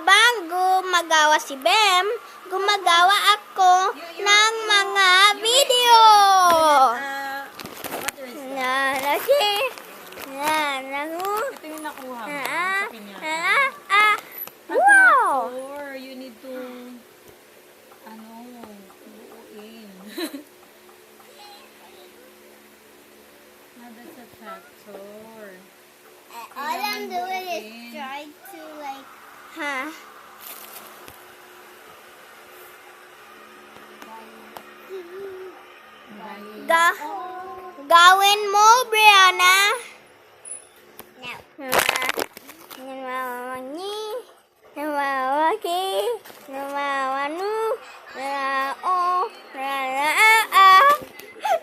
habang gumagawa si Bem, gumagawa ako ng mga video. Yan, okay. Yan, Ito yung nakuha mo sa pinyata. Wow! Or you need to, buuin. That's a tractor. All I'm doing is try to like. Ha? Gawin mo, Brianna. No.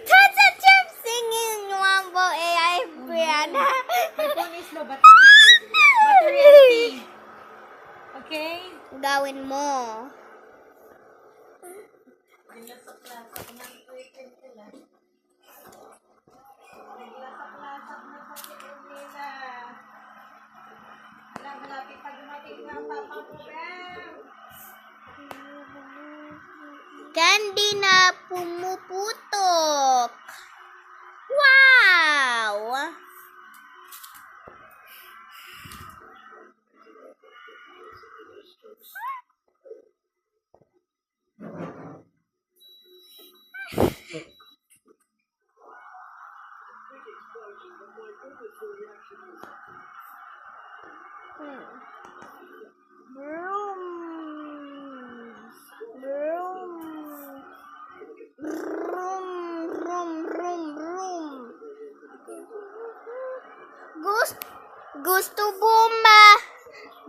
That's a chip singing Wambo AI, Brianna. My phone is low, battery empty. Okay? Gawin mo. Candy na pumuputok. Wow! Broom. Broom. Broom, broom, broom, broom.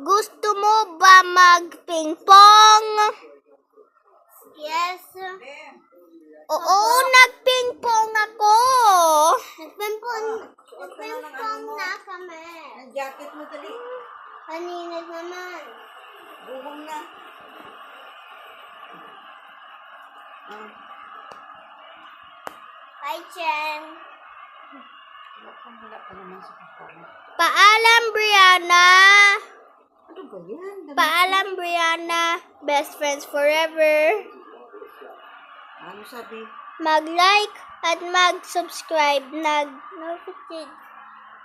Gusto mo ba mag-ping-pong? Yes. Oo, nag-ping-pong ako. Nagpimpong na kami. Ang jacket mo dali. Kanina naman. Buhong na. Bye, Chen. Wala pa naman sa kapatid. Paalam, Brianna. Ano ba yan? Paalam, Brianna. Best friends forever. Ano sabi? Mag-like at mag-subscribe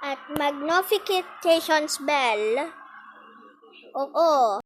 at mag-notifications bell. Oo.